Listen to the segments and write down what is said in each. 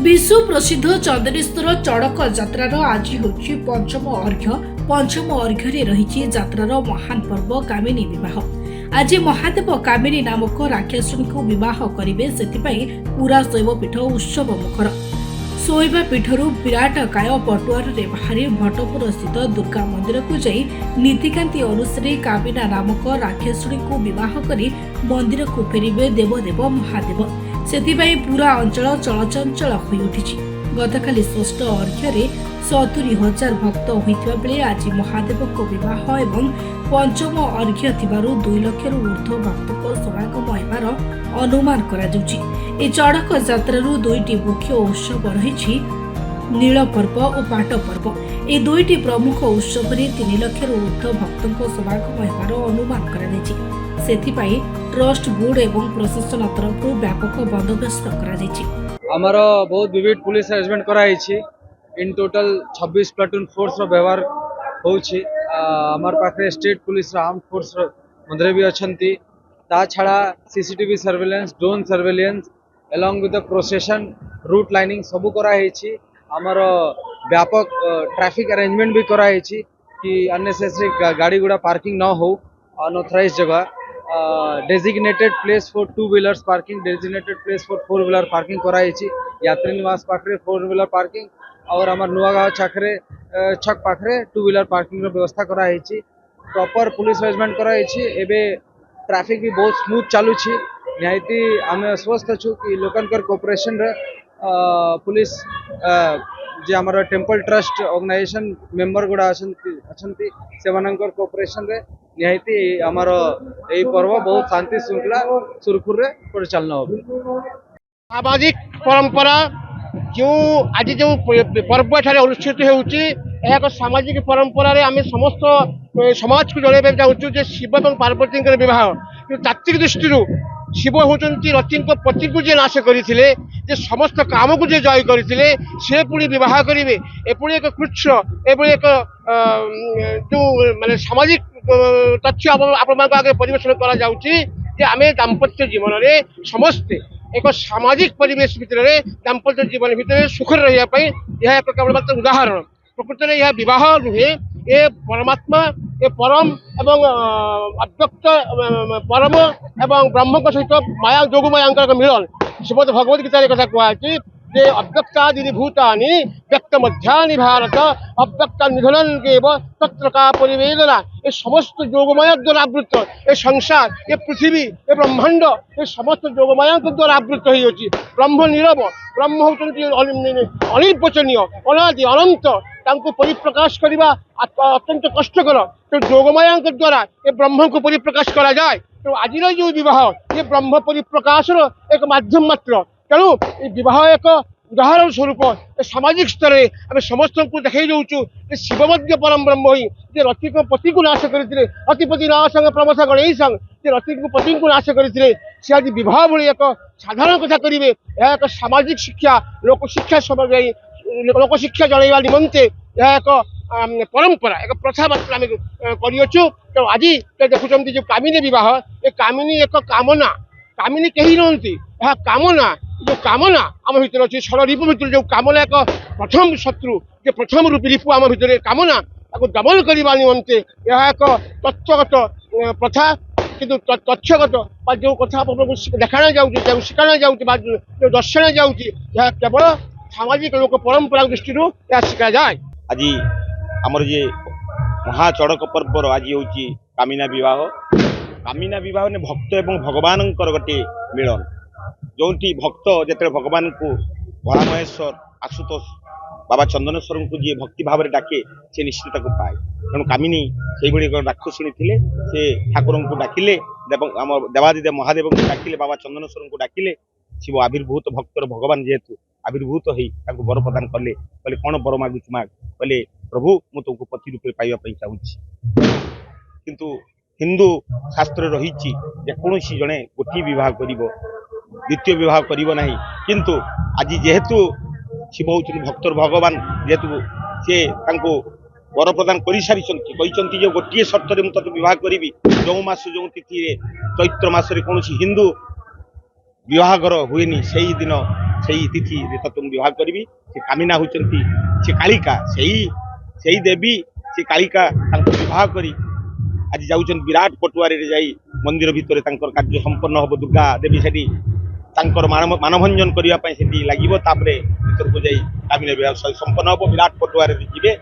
विश्व प्रसिद्ध चंदनेश्वर चड़क यात्रार आज होछि पंचम अर्घ्य रही यात्रार महान पर्व कामिनी विवाह। आज महादेव कामिनी नामक राक्षसुणी को विवाह करेंगे से पूरा शैवपीठ उत्सव मुखर। शोइबा पीठर विराट काय पटुआर बाहरी भटपुर स्थित दुर्गा मंदिर को जाई नीतिकांति अनुसार कामिना नामक राक्षसुणी को विवाह करी मंदिर को फेरिबे देवदेव महादेव। सेतिबाई पूरा अंचल चलचंचल होई उठिछि। गतकाली षष्ठ अर्घ्य 70,000 भक्त होइथिबा बेले आज महादेव को विवाह एवं पंचम अर्घ्य थिबारु 2 लाख ऊर्ध्व भक्तको समागम हेबार अनुमान करा जाउछि। ए चड़क यात्रारु दुईटी मुख्य उत्सव रहिछि नील पर्व और पाट पर्व। ए दुईटी प्रमुख उत्सव रे 3 लाख ऊर्ध्व भक्तको समागम हेबार अनुमान करा जाइछि। सेतिबाई ट्रस्ट बोर्ड एवं प्रशासन तरफ व्यापक बंदोबस्त करा जाइछि। आमर बहुत विविध पुलिस अरेंजमेंट कराई इन टोटल 26 प्लाटून फोर्स रो व्यवहार होउछि। आमर पाखे स्टेट पुलिस आर्म फोर्स मंदरे भी अछंती। ता छाड़ा CCTV surveillance drone surveillance along with the procession route lining सबू कराई आमर व्यापक ट्रैफिक अरेंजमेंट भी कराई कि अननेसेसरी गाड़ी गुड़ा पार्किंग न हो अनऑथराइज जगह designated place for 2 wheelers parking designated place for 4 wheeler parking कराई यात्री निवास पाखरे 4 व्हीलर पार्किंग और आम नुआगाँव छाखरे छक पाखरे 2 व्हीलर पार्किंग व्यवस्था कराई प्रॉपर पुलिस अरेंजमेंट कराई। एबे ट्रैफिक भी बहुत स्मूथ चलुछि। निहायती आम स्वस्थ अच्छु कि लोकंकर कोऑपरेशन रे पुलिस जे हमर टेम्पल ट्रस्ट ऑर्गेनाइजेशन मेंबर गुड़ा अछंती सेमानकर कोऑपरेशन रे निहायती हमर एई पर्व बहुत शांति श्रृंखला सुरखुर रे परिचालन हो। सामाजिक परंपरा जो आज जो पर्व एठारे अनुष्ठित होउची एक सामाजिक परंपरा रे आमे समस्त समाज को जणाइबा चाहूछु जे शिव और पार्वती विवाह तात्विक दृष्टि शिव होचंती रति पति को जे नाश करथिले जे समस्त काम को जे जय करथिले से पुणी विवाह करिवे एपुणी एक कृच्छ एपुणी एक जो माने सामाजिक तथ्य आपण आगे परिवेशन करा जाउची जे आमे दाम्पत्य जीवन रे समस्त एक सामाजिक परिवेश भितर दाम्पत्य जीवन भितर सुख रहिया पई यह एक केवल मात्र उदाहरण। प्रकृति में यह विवाह नुहे ये परमात्मा ये परम एवं अव्यक्त परम एवं ब्रह्म सहित माया जोग माया मिलन श्रीमद भगवद गीता कथा कहुई जे अव्यक्तादि भूतानि व्यक्त मध्यानि भारत अव्यक्त निधन तत्र का परिवेदना ये समस्त जोगमाया द्वारा आवृत ये संसार ये पृथ्वी ये ब्रह्मांड ये समस्त जोगमाया द्वारा आवृत होती। ब्रह्म नीरव ब्रह्म होती अनिर्वचनीय अनादि अनंत तांको परिप्रकाश करवा अत्यंत कष्टकर। तो जोगमाया द्वारा ये ब्रह्म को परिप्रकाश करा जाए। तो आज जो विवाह ये ब्रह्म परिप्रकाश एक माध्यम मात्र। तेणु विवाह एक उदाहरण स्वरूप सामाजिक स्तर में आम समस्त को देखा जाऊँ शिवमध्य परम ब्रह्म ही रति को पति को नाश करते रतिपति नाश प्रमथ गणेश रति को पति को नाश करते सी आज विवाह भाई एक साधारण कथा करेंगे यह एक सामाजिक शिक्षा लोक शिक्षा जनवा निमंते यह एक परंपरा एक प्रथा मात्र आम करछु। तो आज देखुं जो कामिनी विवाह ये कामिनी एक कामना कामिनी कहीं नहंती यह कामना जो कामना आम भर अच्छे षड़ रिपु भर जो कामना एक प्रथम शत्रु जो प्रथम रूपी रिपु आम भर कामना दमन करने निमंते यह एक तथ्यगत प्रथा किंतु तथ्यगत जो कथा देखा जाऊँगी शिखा जाऊँगी जो दर्शन जाऊँगी यह केवल सामाजिक लोक परंपरा दृष्टि यह शिखा जाए। आज आमर जे महाचड़क पर्वर आज हूँ कामिना विवाह ने भक्त एवं भगवान गोटे मिलन जो भक्त जिते भगवान को भोला महेश्वर आशुतोष बाबा चंदनेश्वर को जी भक्ति भाव में डाके से निश्चित पाए। तेणु कामिनी से राक्षसुणी थे से ठाकुर को डाकिले देवादिदेव महादेव को डाकिले बाबा चंदनेश्वर को डाकिले शिव आविर्भूत भक्तर भगवान जेहेतु आविर्भूत हो वर प्रदान कले कहले कौन वर मागुच माग कहले प्रभु मु तुमको पति रूपे पाइबा चाहूँगी। किंतु हिंदू शास्त्र रही कौन जड़े गोटी विवाह कर द्वितीय विवाह करना किंतु आज जेहेतु शिव होती भक्तर भगवान जेहेतु सी वर प्रदान कर सारी जो गोटे सर्त में तुझे विवाह करी जो मास जो तिथि चैत्र मसरे कौन हिंदू विवाहघर हुए से ही दिन ସେଇ ତିଥିରେ ତତେ ମୁଁ ବିବାହ କରିବି। ସେ କାମିନା ହେଉଛନ୍ତି ସେ କାଳିକା, ସେଇ ଦେବୀ ସେ କାଳିକା ତାଙ୍କୁ ବିବାହ କରି ଆଜି ଯାଉଛନ୍ତି ବିରାଟ ପଟୁଆରୀରେ ଯାଇ ମନ୍ଦିର ଭିତରେ ତାଙ୍କର କାର୍ଯ୍ୟ ସମ୍ପନ୍ନ ହବ। ଦୁର୍ଗା ଦେବୀ ସେଠି ତାଙ୍କର ମାନଭଞ୍ଜନ କରିବା ପାଇଁ ସେଠି ଲାଗିବ। ତାପରେ ଭିତରକୁ ଯାଇ କାମିନା ବିବାହ ସମ୍ପନ୍ନ ହବ। ବିରାଟ ପଟୁଆରୀରେ ଯିବେ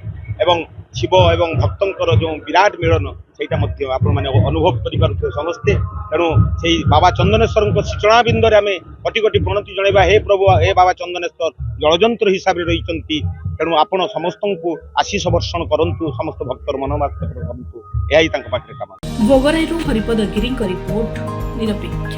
ଏବଂ ଶିବ ଏବଂ ଭକ୍ତଙ୍କର ଯେଉଁ ବିରାଟ ମିଳନ ସେଇଟା ମଧ୍ୟ ଆପଣମାନେ ଅନୁଭବ କରିପାରୁଥିବେ ସମସ୍ତେ। ତେଣୁ ସେଇ ବାବା ଚନ୍ଦନେଶ୍ୱରଙ୍କ ଶ୍ରୀଚରଣାବିନ୍ଦରେ ଆମେ କୋଟି କୋଟି ପ୍ରଣତି ଜଣାଇବା। ହେ ପ୍ରଭୁ, ହେ ବାବା ଚନ୍ଦନେଶ୍ୱର ଜଳଯନ୍ତ୍ର ହିସାବରେ ରହିଛନ୍ତି। ତେଣୁ ଆପଣ ସମସ୍ତଙ୍କୁ ଆଶୀଷ ବର୍ଷଣ କରନ୍ତୁ, ସମସ୍ତ ଭକ୍ତର ମନୋବାଞ୍ଛା କରନ୍ତୁ। ଏହା ହିଁ ତାଙ୍କ ପାଖରେ କାମ। ଭୋଗରାଇରୁ ହରିପଦ ଗିରିଙ୍କ ରିପୋର୍ଟ, ନିରପେକ୍ଷ।